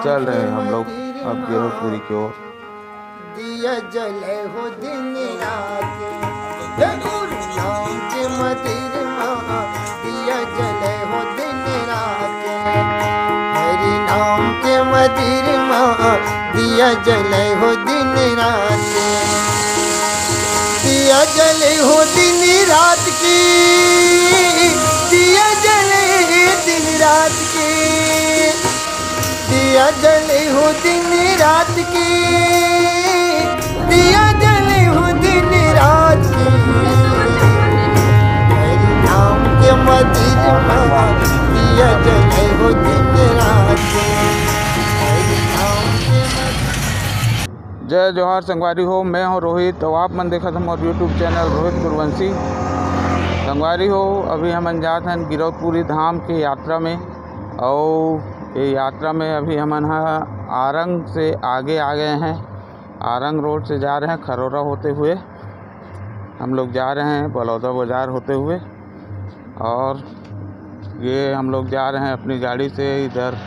चल रहे हैं हम लोग अब गिरौदपुरी की ओर। दिया जले हो दिन रात, हे गुरु नाम के मदिरमा, दिया जले हो दिन रात, हरि नाम के मदिरमा, दिया जले हो दिन रात, दिया जले हो दिन रात की, दिया जले दिन रात की, दिया जले हो दिन रात की, दिया जले हो दिन रात की, हरि नाम के मदिरमा, दिया जले हो दिन रात की, हरि नाम के मदिरमा। जय जोहार संगवारी हो, मैं हूँ रोहित। तो आप मन देखा था मोर यूट्यूब चैनल रोहित गुरवंशी। संगवारी हो, अभी हम जात हैं गिरौदपुरी धाम की यात्रा में। और ये यात्रा में अभी हम आरंग से आगे आ गए हैं। आरंग रोड से जा रहे हैं खरोरा होते हुए। हम लोग जा रहे हैं बलौदा बाज़ार होते हुए। और ये हम लोग जा रहे हैं अपनी गाड़ी से। इधर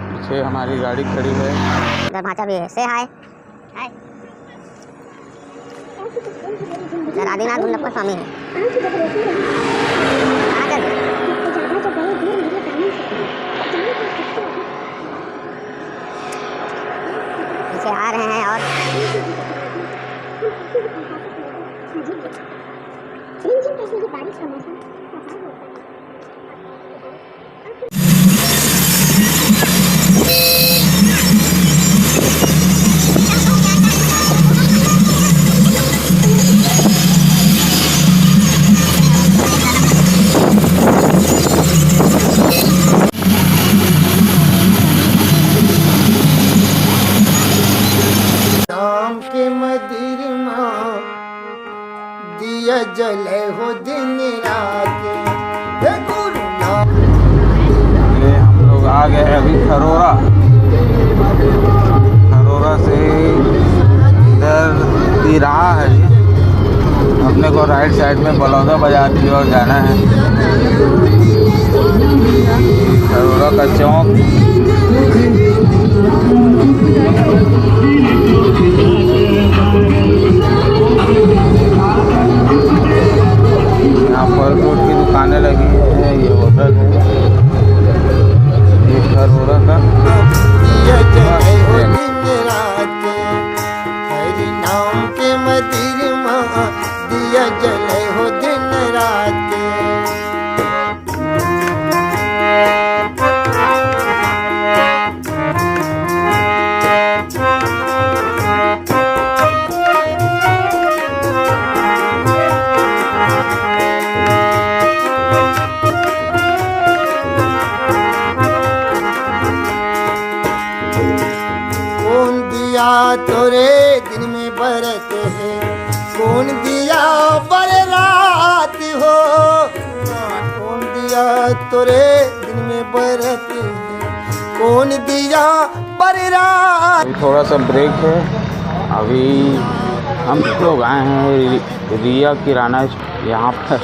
पीछे हमारी गाड़ी खड़ी है। इधर भाचा भी है। से हाय हाय। इधर आदिनाथ गुंडप्पा स्वामी है। पीछे आ रहे हैं और बारिश का मौसम नाम के मदिरमा, दिया जले हो दिन रात, हे गुरु नाम। ये हम लोग आ गए अभी खरोरा। खरोरा से इधर तिराहा है ये। अपने को राइट साइड में बलौदा बाज़ार की ओर जाना है। खरोरा का चौक। यहाँ पर फल की दुकानें लगी है। ये होटल है, ये खरोरा का। दिया जले हो दिन रात, हरि नाम के मदिरमा, दिया जले हो दिन रात। तोरे दिन में बरत है, कौन दिया बर रात हो, कौन दिया तोरे दिन में बरत है, कौन दिया बर रात। थोड़ा सा ब्रेक है। अभी हम लोग आए हैं रिया किराना। यहाँ पर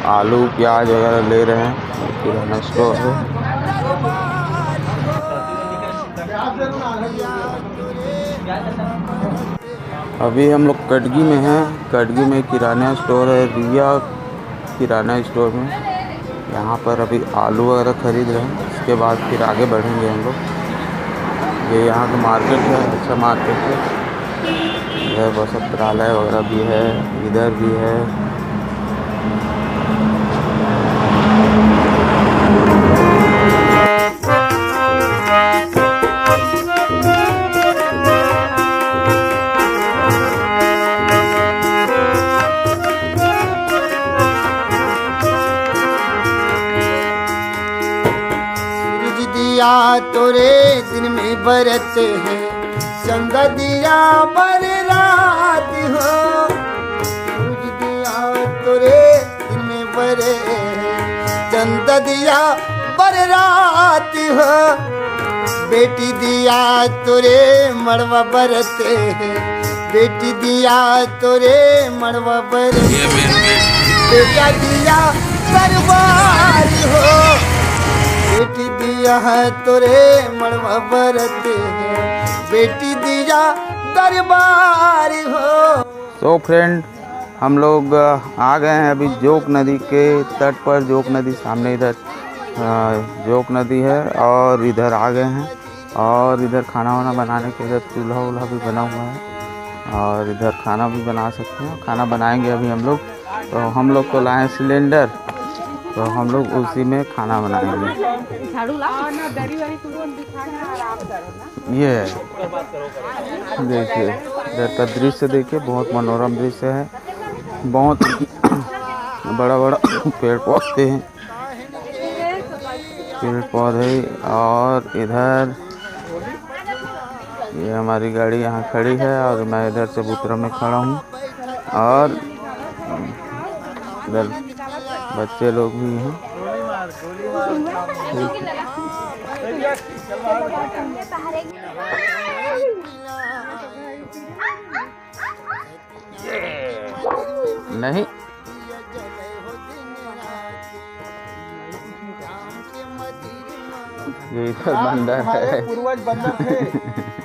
आलू प्याज वगैरह ले रहे हैं। किराना स्टोर है। अभी हम लोग कटगी में हैं। कटगी में किराना स्टोर है, रिया किराना स्टोर में। यहाँ पर अभी आलू वगैरह ख़रीद रहे हैं। इसके बाद फिर आगे बढ़ेंगे हम लोग। ये यहाँ का मार्केट है, अच्छा मार्केट है। इधर वस्त्रालय वगैरह भी है, इधर भी है। तोरे दिन में बरत है, चंदा दिया बर रात हो, सूरज दिया तोरे दिन में बरे है, चंदा दिया बर रात हो, बेटी दिया तोरे मड़वा बरते है, बेटी दिया तोरे मड़वा बरते, बेटा दिया सरबार हो, बेटी दिया है तोरे मड़वा बरते हैं बेटी दिया दरबार हो। तो फ्रेंड हम लोग आ गए हैं अभी जोक नदी के तट पर। जोक नदी सामने इधर जोक नदी है और इधर आ गए हैं और इधर खाना वाना बनाने के इधर चूल्हा वूल्हा भी बना हुआ है और इधर खाना भी बना सकते हैं। खाना बनाएंगे अभी हम लोग। तो हम लोग को लाए सिलेंडर, तो हम लोग उसी में खाना बनाएंगे। ये देखिए इधर का दृश्य देखिए, बहुत मनोरम दृश्य है। बहुत बड़ा बड़ा पेड़ पौधे हैं, पेड़ पौधे। और इधर ये हमारी गाड़ी यहाँ खड़ी है और मैं इधर चबूतरा में खड़ा हूँ और इधर बच्चे लोग भी हैं। नहीं ये इधर बंदर है। पूर्वज बंदर थे,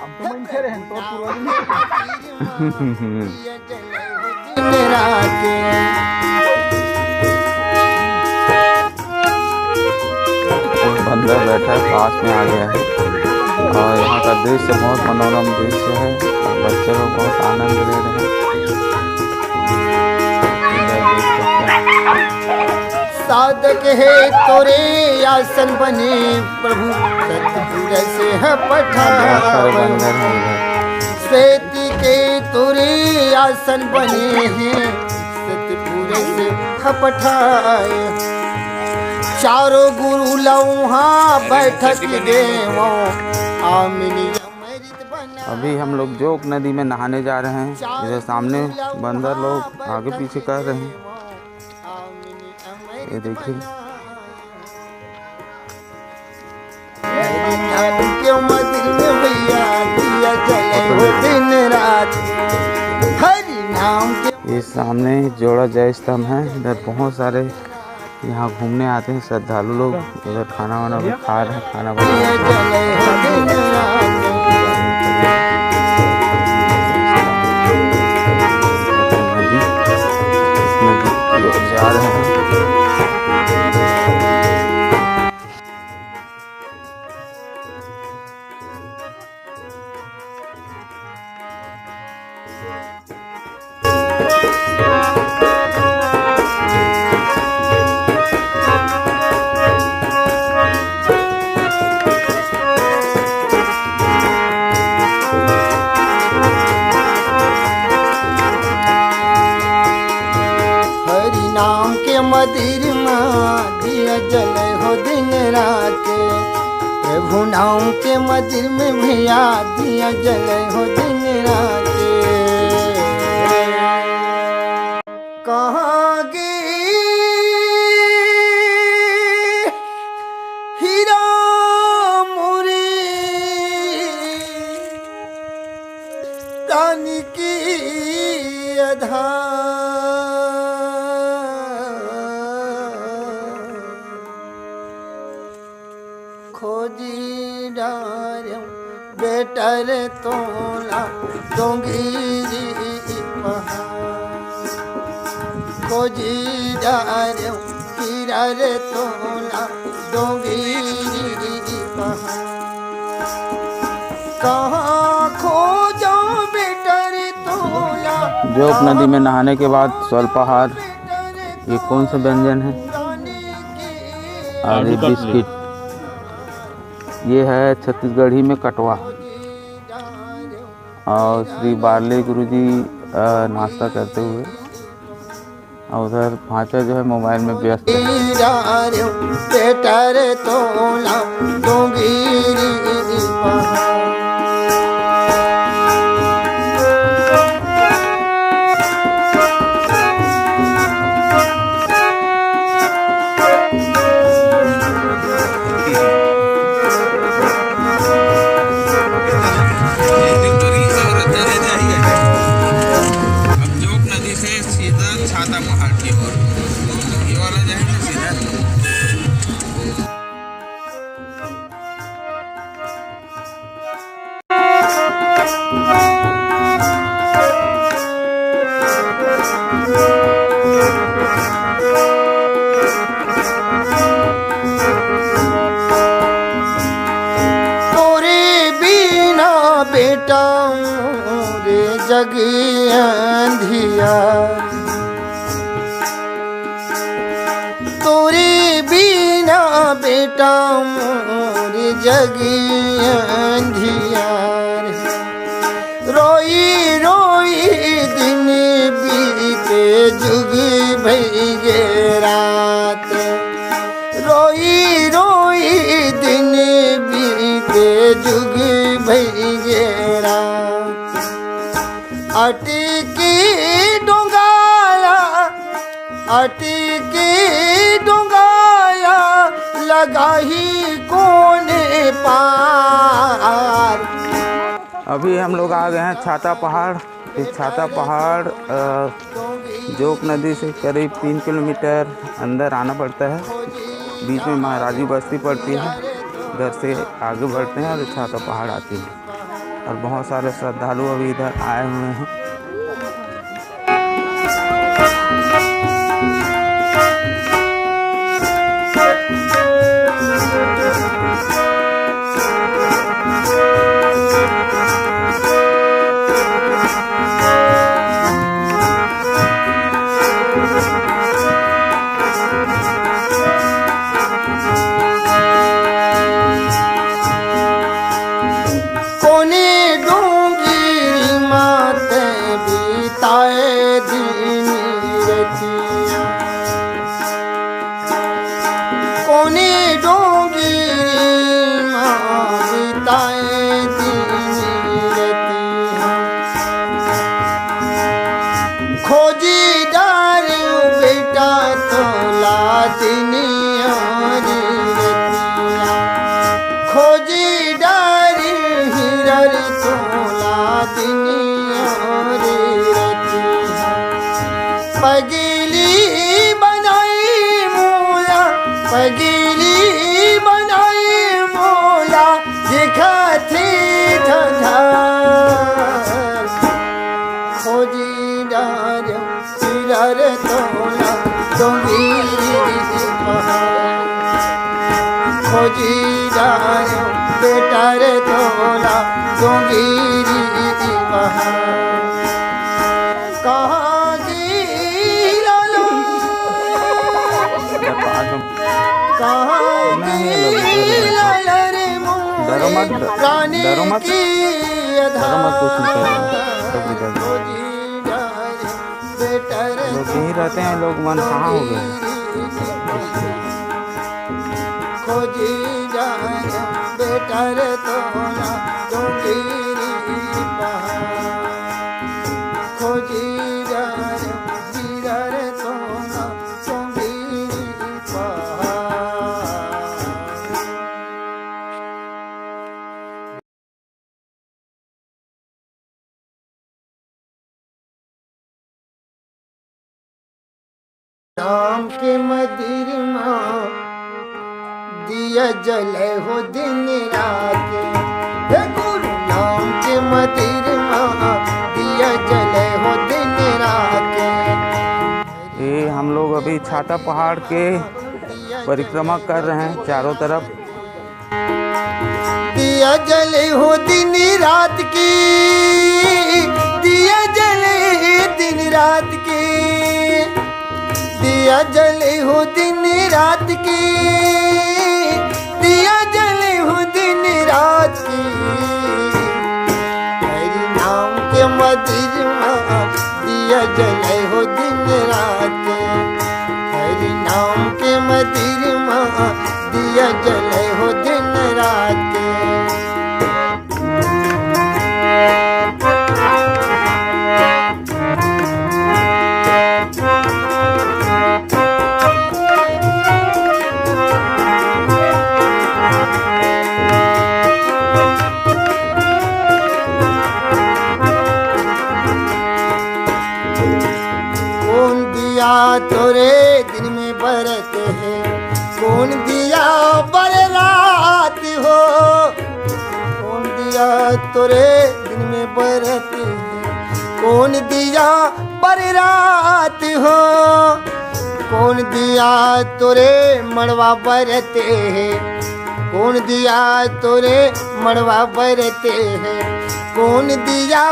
हम तो मंचे रहे तो पूर्वज बंदर बैठा है, पास में आ गया है और यहाँ का दृश्य बहुत मनोरम दृश्य है और बच्चे लोग बहुत आनंद ले रहे हैं। साधक है तोरे आसन बने प्रभु सतपुर से है पठान। श्वेत के तोरे आसन बने हैं सतपुर से है पठाए। चारों गुरु लौहा बैठक देवो आमिनी अमृत बना। अभी हम लोग जोक नदी में नहाने जा रहे हैं। इधर सामने बंदर लोग आगे पीछे कर रहे हैं, ये देखिए। ये सामने जोड़ा जय स्तंभ है। इधर बहुत सारे यहाँ घूमने आते हैं श्रद्धालु लोग। इधर खाना वाना भी खा रहे हैं, खाना बना जा रहे हैं। मदिर माँ दिया जले हो दिन रात। प्रभु नाम के मदिर में भैया दिया जले हो दिन रात। कहाँ गई हीरा मोरी रानी की आधार। खोजी डार्यों बेटर तोला डोंगीरी पहाड़। खोजी डार्यों कीरा रे तोला डोंगीरी पहाड़। कहाँ खोजो बेटर तोला। जोक नदी में नहाने के बाद स्वल्पाहार। ये कौन सा व्यंजन है? आलू बिस्किट। ये है छत्तीसगढ़ी में कटवा। और श्री बारले गुरुजी नाश्ता करते हुए और उधर भांचा जो है मोबाइल में व्यस्त है। बेटा मोरे जगी अंधियार, तोरे बिना बेटा मोरे जगी अंधियार। रोई रोई दिन बीते जुग भई गे रात, रोई रोई दिन बीते जुग भई गे रात। अटकी डोंगाया अटकी डोंगाया लगाही कोने पार। अभी हम लोग आ गए हैं छाता पहाड़। इस छाता पहाड़ जोक नदी से करीब 3 किलोमीटर अंदर आना पड़ता है। बीच में महाराजी बस्ती पड़ती है, इधर से आगे बढ़ते हैं और छाता पहाड़ आती है। और बहुत सारे श्रद्धालु अभी इधर आए हुए हैं। खोजी डार बेटा तोला दिनिया रे रतिया, खोजी डार हिरर तोला दिनिया रे रतिया। पगली बनाई मोला, पगली बनाई मोला दिखा थी धधार। खोजी डार हिरर तोला डोंगीरी पहाड़, खोजी डार बेटा रे तोला डोंगीरी पहाड़। कहाँ गिरा लो, कहाँ गिरा रे मोरे प्राणी की आधार। लोग यहीं रहते हैं, लोग मन कहाँ हो गए। खोजी जाए बेटा रे तोला डोंगीरी पहाड़, खोजी जाए जीरा रे तोला डोंगीरी पहाड़। नाम के मदिरमा दिया जले हो दिन रात, हे गुरु नाम के मदिरमा दिया जले हो दिन रात। ये हम लोग अभी छाता पहाड़ के परिक्रमा कर रहे हैं चारों तरफ। दिया जले हो दिन रात की, दिया जले दिन रात की, दिया जले हो दिन रात की, दिया जले हो दिन रात की। हरि नाम के मदिरमा दिया जले हो दिन रात, हरि नाम के मदिरमा दिया जले हो दिन रात। तोरे दिन में बरत है, कौन दिया बर रात हो, कौन दिया तोरे दिन में बरत है, कौन दिया बर रात हो, कौन दिया तोरे मड़वा बरते है, कौन दिया तोरे मड़वा बरते हैं, कौन दिया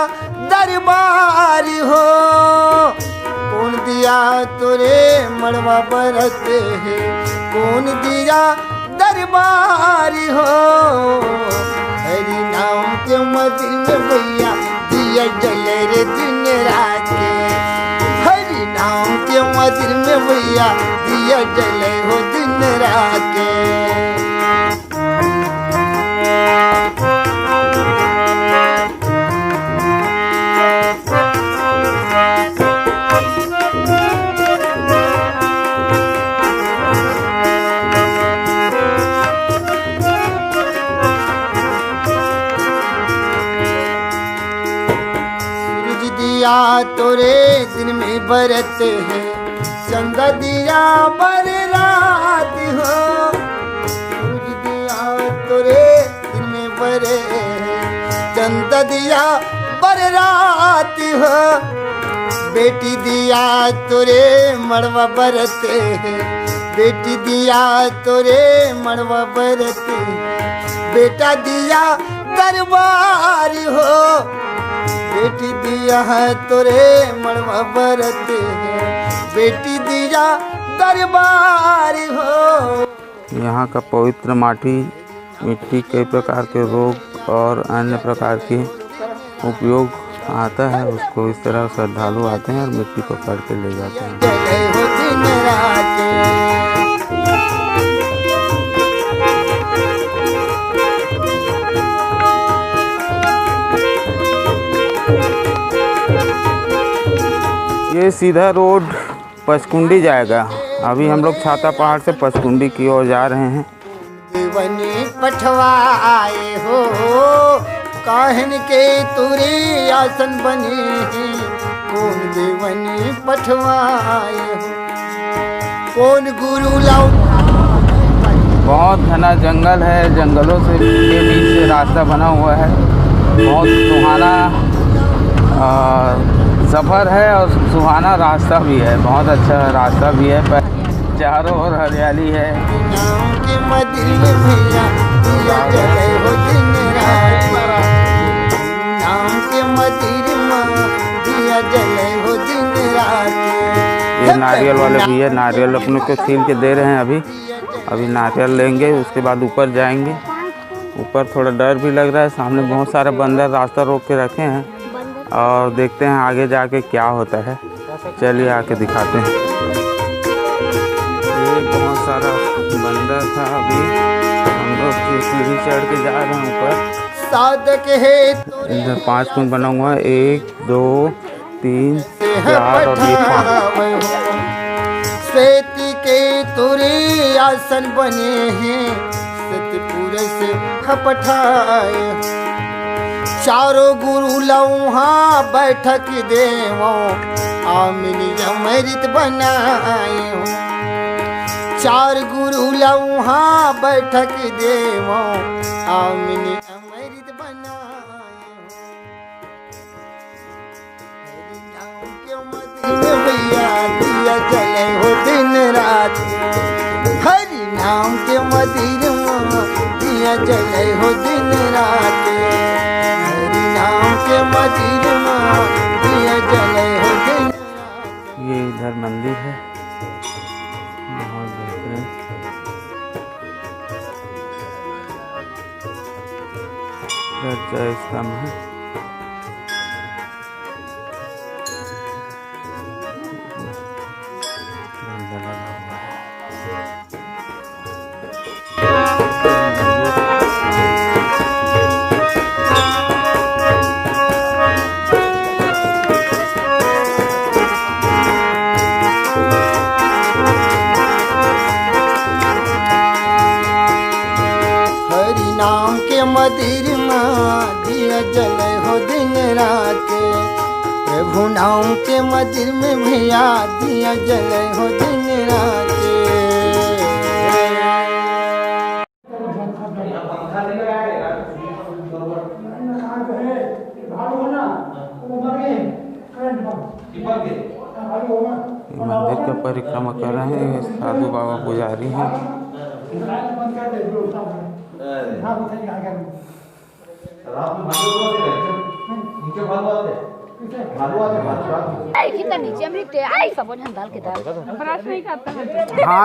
दरबार हो, कौन दिया तोरे मड़वा बरते हैं, कौन दिया दरबार हो। हरि नाम के मंदिर में भैया दिया जले रे दिन रात के, हरि नाम के मंदिर में भैया दिया जले हो दिन रात के। तोरे दिन में बरते हैं, चंदा दिया बर रात हो, सूरज दिया तोरे दिन में बरे हैं, चंदा दिया बर रात हो। बेटी दिया तोरे मड़वा बरते हैं, बेटी दिया तोरे मड़वा बरते, बेटा दिया दरबार हो, बेटी दिया है तोरे मड़वा बरते हैं, बेटी दिया दरबार हो। यहाँ का पवित्र मिट्टी कई प्रकार के रोग और अन्य प्रकार के उपयोग आता है, उसको इस तरह श्रद्धालु आते हैं और मिट्टी पकड़ के ले जाते हैं। जले हो दिन रात ये सीधा रोड पचकुंडी जाएगा। अभी हम लोग छाता पहाड़ से पचकुंडी की ओर जा रहे हैं। देवनी पठवाए हो, काहन के तुरी आसन बने हैं, कौन देवनी पठवाए हो, कौन गुरु लाओ। बहुत घना जंगल है, जंगलों से के बीच से रास्ता बना हुआ है। बहुत सुहाना सफ़र है और सुहाना रास्ता भी है, बहुत अच्छा रास्ता भी है। चारों ओर हरियाली है। नाम के मंदिर में भैया दिया जले हो दिन रात, नाम के मंदिर में दिया जले हो दिन रात। ये नारियल वाले भी है, नारियल अपने को छील के दे रहे हैं। अभी नारियल लेंगे, उसके बाद ऊपर जाएंगे। ऊपर थोड़ा डर भी लग रहा है, सामने बहुत सारे बंदर रास्ता रोक के रखे हैं और देखते हैं आगे जाके क्या होता है। चलिए आके दिखाते हैं। ये बहुत सारा बंदर था। अभी हम लोग सीढ़ी चढ़ के जा रहे हैं ऊपर। साधक है इधर 5 कुंड बना हुआ है, 1 2 3 4 और ये 5। श्वेती के तुरी आसन बने हैं, सतपुर से खपठाए, चारों गुरु लौहा बैठक देवो, आमिनी अमृत बनाए हो, 4 गुरु लौहा बैठक देवो, आमिनी अमृत बनाए हो। हरि नाम के मंदिर में भैया दिया जले हो दिन रात, हरि नाम के मंदिर में दिया जले हो दिन रात, हरि नाम के मंदिर में दिया जले हो दिन रात। ये इधर मंदिर है, बहुत बेहतरीन। इधर जय स्तंभ है। झंडा लगा हुआ है। हरि नाम के मंदिर में दिया जले हो दिन रात, प्रभु नाम के मंदिर में भैया दिया जले हो दिन रात। मंदिर का परिक्रमा कर रहे हैं, साधु बाबा पुजारी हैं। हाथ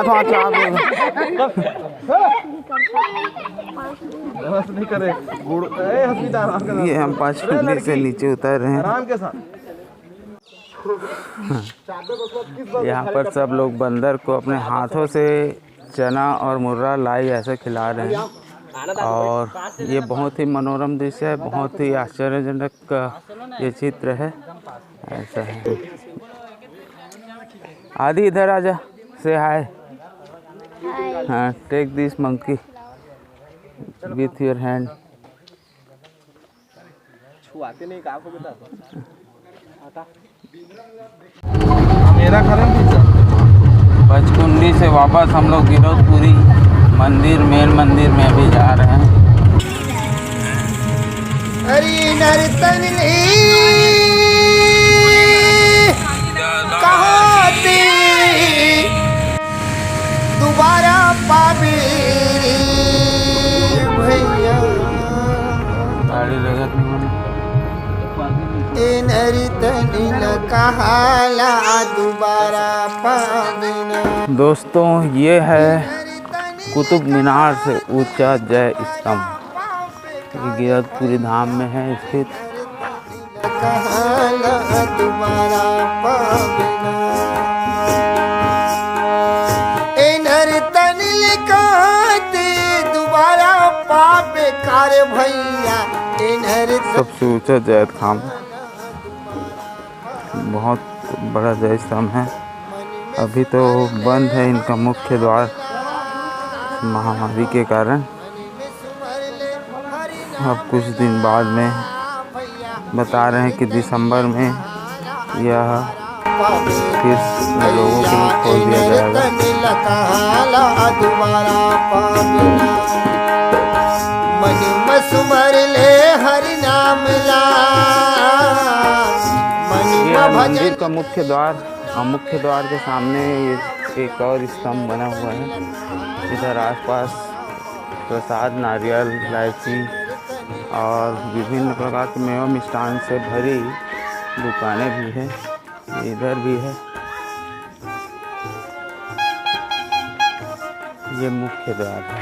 हाथ नहीं करे गुड़ हॉस्पिटल आराम के ये हम 5 फीट से नीचे उतर रहे हैं। आराम के साथ यहाँ पर सब लोग बंदर को अपने हाथों से चना और मुर्रा लाई ऐसे खिला रहे हैं और ये बहुत ही मनोरम दृश्य है, बहुत ही आश्चर्यजनक ये चित्र है। ऐसा है। आदि इधर आजा, से हाय। हाँ, take this monkey with your hand. छुआते नहीं का आपको बता आता मेरा खरम पचकुंडी से वापस हम लोग गिरौदपुरी मंदिर, मेन मंदिर में अभी जा रहे हैं। हरि नर्तन कहते दोबारा पावे भैया गाड़ी लगत नहीं ए नर्तन कहाला दोबारा पावे ना। दोस्तों, ये है कुतुब मीनार से ऊंचा जय स्तंभ। ये गिरौदपुरी धाम में है स्थित। कहाला दोबारा पावे ना। ए नर्तन कहते दोबारा पावे कार भैया ए नर्तन। सबसे ऊंचा जय धाम, बहुत बड़ा जय स्तंभ है। अभी तो बंद है इनका मुख्य द्वार महामारी के कारण। अब कुछ दिन बाद में बता रहे हैं कि दिसंबर में यह फिर लोगों के लिए खोल दिया जाएगा। ये मंदिर का मुख्य द्वार और मुख्य द्वार के सामने ये एक और स्तंभ बना हुआ है। इधर आसपास प्रसाद, नारियल, इलायची और विभिन्न प्रकार के मेवा मिष्ठान से भरी दुकानें भी हैं। इधर भी है। ये मुख्य द्वार है।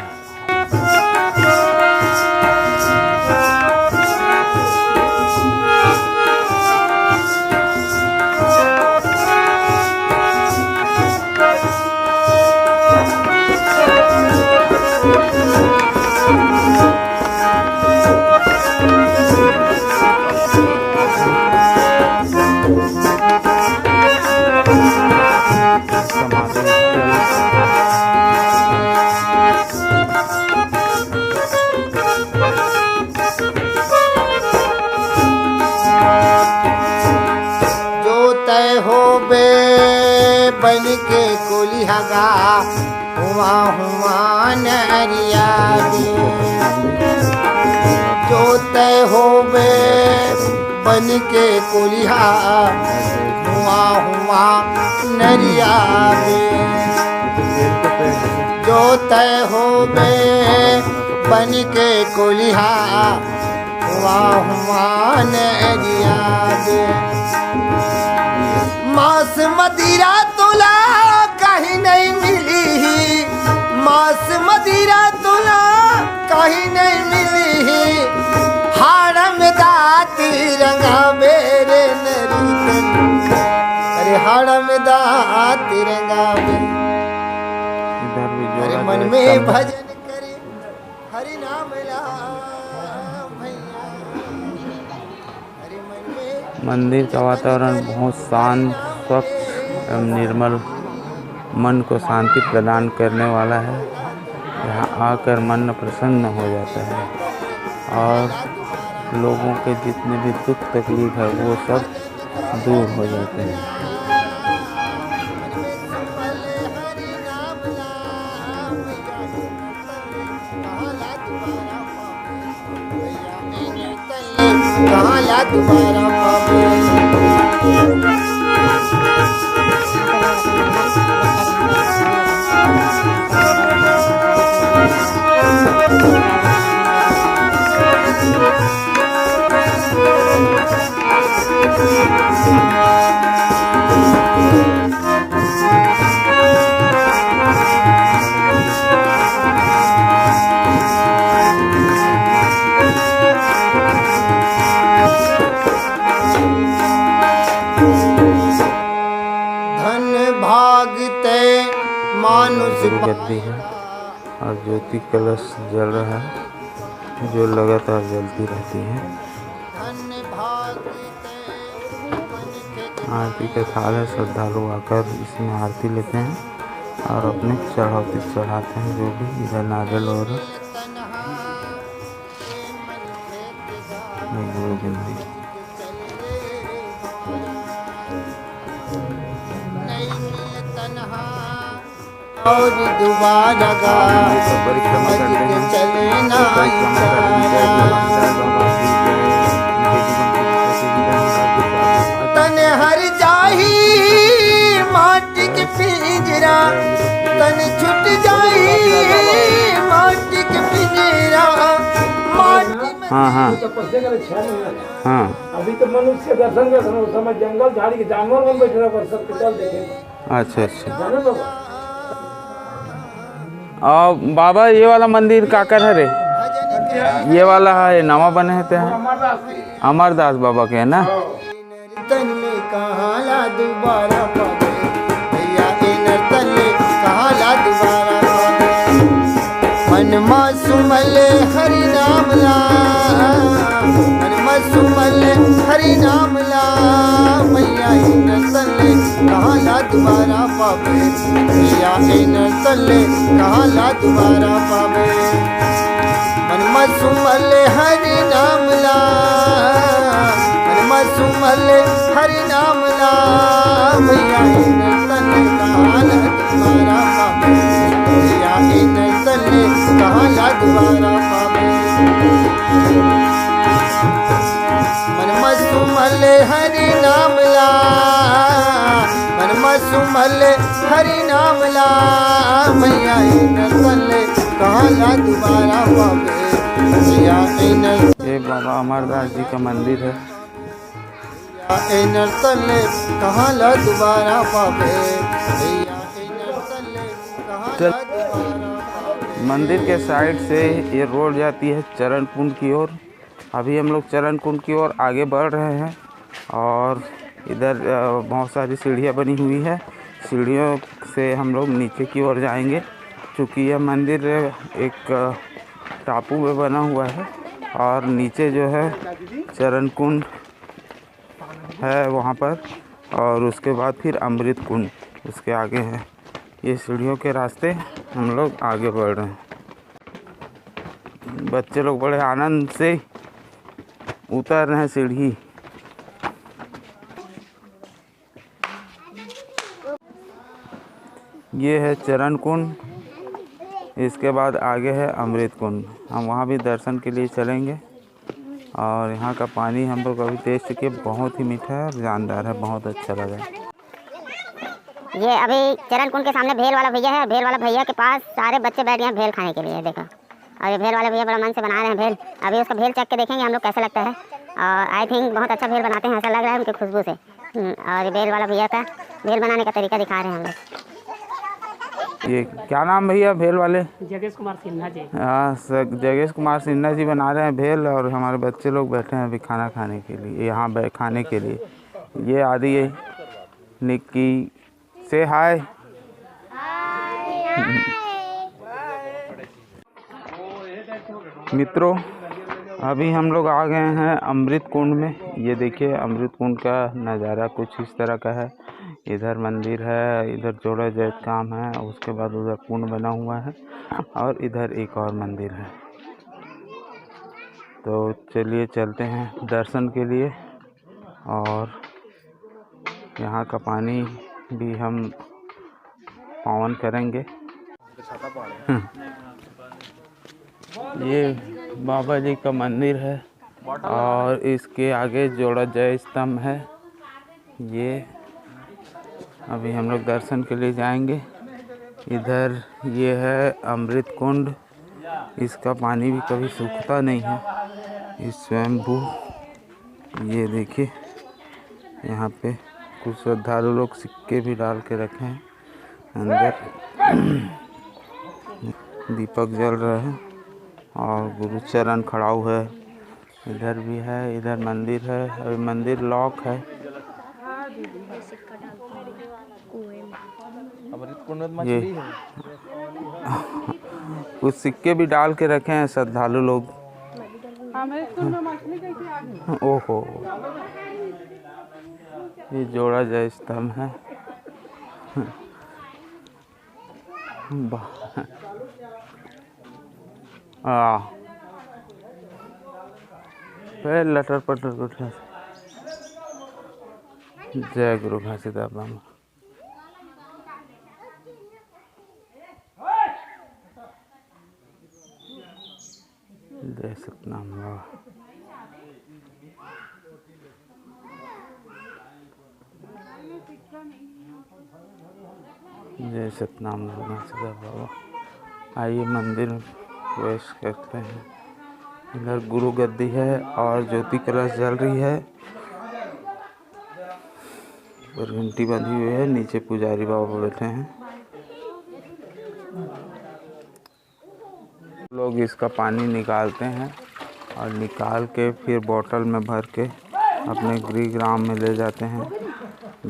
बन के कोलिहागा हुआ हुआ नरिया जो तय हो बे बन के कोलिहा हुआ हुआ नरिया जो तय हो बे बन के कोलिहा हुआ हुआ नरिया मांस मदिरा तुला कहीं नहीं मिली, मांस मदिरा तुला कहीं नहीं मिली। हाड़ में दाती रंगा मेरे नरी, अरे हाड़ में दाती रंगा अरे मन में भजन करे हरि नाम ला भैया। अरे मन में मंदिर का वातावरण बहुत शांत, स्वच्छ एवं निर्मल, मन को शांति प्रदान करने वाला है। यहाँ आकर मन प्रसन्न हो जाता है और लोगों के जितने भी दुख तकलीफ है वो सब दूर हो जाते हैं। कहाँ दोबारा पावे आरती है और ज्योति कलश जल रहा है जो लगातार जलती रहती है। आरती का थाल है, श्रद्धालु आकर इसमें आरती लेते हैं और अपने चढ़ौती चढ़ाते हैं, जो भी इधर नारियल और और दोबारा परिक्रमा करते हैं। चलना तन हर जाही माटी के पिंजरा, तन छुट जाही माटी के पिंजरा, माटी में हाँ हाँ तपस्या करे 6 महीना। हाँ। अभी तो मनुष्य के दर्शन कर उस समय जंगल झाड़ी के जानवर में बैठ रहा पर सब चल देखे अच्छा अच्छा। जाने बाबा। और बाबा ये वाला मंदिर काकर है रे? ये वाला है नवा बने हैं अमरदास बाबा के है ना? तन में कहाँ ला दोबारा पावे भैया इन तन में कहाँ ला दोबारा पावे, मन मासूमल हरि नाम ला, मन मासूमल हरि नाम ला, भैया इन तन में कहाँ ला दोबारा पावे, भैया इन तन में कहाँ ला दोबारा पावे, मन मासूमल हरि नाम ला, सुमल हरि नाम ला, भैया इन तन कहाँ ला दोबारा पावे, भैया इन तन कहाँ ला दोबारा पावे, मन सुमल हरि नाम ला, मन सुमल हरि नाम ला, भैया इन तन कहाँ ला दोबारा पावे, भैया इन। ये बाबा अमरदास जी का मंदिर है। इनर तले कहाँ ला दोबारा पावे, भैया इनर तले कहाँ ला दोबारा पावे। मंदिर के साइड से ये रोड जाती है चरण कुंड की ओर। अभी हम लोग चरण कुंड की ओर आगे बढ़ रहे हैं और इधर बहुत सारी सीढ़ियाँ बनी हुई है। सीढ़ियों से हम लोग नीचे की ओर जाएंगे, क्योंकि यह मंदिर एक टापू में बना हुआ है और नीचे जो है चरण कुंड है वहाँ पर, और उसके बाद फिर अमृत कुंड उसके आगे है। ये सीढ़ियों के रास्ते हम लोग आगे बढ़ रहे हैं। बच्चे लोग बड़े आनंद से उतर रहे हैं सीढ़ी। ये है चरण कुंड, इसके बाद आगे है अमृत कुंड। हम वहाँ भी दर्शन के लिए चलेंगे और यहाँ का पानी हम लोग अभी टेस्ट किए, बहुत ही मीठा है और जानदार है, बहुत अच्छा लगा। ये अभी चरण कुंड के सामने भेल वाला भैया है। भेल वाला भैया के पास सारे बच्चे बैठ गए हैं भेल खाने के लिए, देखो। और ये भेल वाले भैया बड़ा मन से बना रहे हैं भेल। अभी उसका भेल चख के देखेंगे हम लोग कैसा लगता है। और आई थिंक बहुत अच्छा भेल बनाते हैं, ऐसा लग रहा है उनकी खुशबू से। और ये भेल वाला भैया का भेल बनाने का तरीका दिखा रहे हैं हम लोग। ये क्या नाम भैया भेल वाले? जगेश कुमार सिन्हा जी। हाँ जगेश कुमार सिन्हा जी बना रहे हैं भेल, और हमारे बच्चे लोग बैठे हैं अभी खाना खाने के लिए, यहाँ खाने के लिए। ये आदि है निक्की, से हाय। मित्रों अभी हम लोग आ गए हैं अमृत कुंड में। ये देखिए अमृत कुंड का नज़ारा कुछ इस तरह का है। इधर मंदिर है, इधर जोड़ा जैत काम है, उसके बाद उधर कुंड बना हुआ है और इधर एक और मंदिर है। तो चलिए चलते हैं दर्शन के लिए, और यहाँ का पानी भी हम पावन करेंगे। ये बाबा जी का मंदिर है और इसके आगे जोड़ा जय स्तंभ है। ये अभी हम लोग दर्शन के लिए जाएंगे। इधर ये है अमृत कुंड, इसका पानी भी कभी सूखता नहीं है। इस स्वयंभू, ये देखिए यहाँ पे कुछ श्रद्धालु लोग सिक्के भी डाल के रखे हैं। अंदर दीपक जल रहा है और गुरुचरण खड़ा हुआ है। इधर भी है, इधर मंदिर है, अभी मंदिर लॉक है। अमृतकुंड मछली है। कुछ सिक्के भी डाल के रखे हैं श्रद्धालु लोग। ओहो, ये जोड़ा जय स्तंभ है। फिर लटर पटर उठा। जय गुरु घासीदास बाबा। जय सतनाम बाबा। जय सतनाम बाबा। आइए मंदिर में प्रवेश करते हैं। इधर गुरु गद्दी है और ज्योति कलश जल रही है और घंटी बंधी हुई है। नीचे पुजारी बाबा बैठे हैं। लोग इसका पानी निकालते हैं और निकाल के फिर बोतल में भर के अपने गृह ग्राम में ले जाते हैं,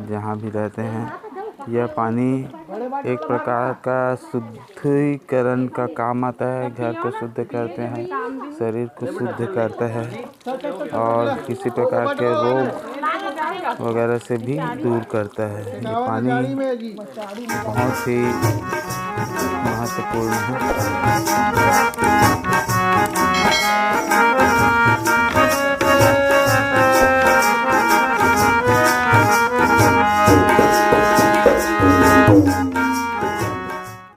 जहाँ भी रहते हैं। यह पानी एक प्रकार का शुद्धिकरण का काम आता है। घर को शुद्ध करते हैं, शरीर को शुद्ध करता है और किसी प्रकार के रोग वगैरह से भी दूर करता है। ये पानी बहुत ही महत्वपूर्ण है।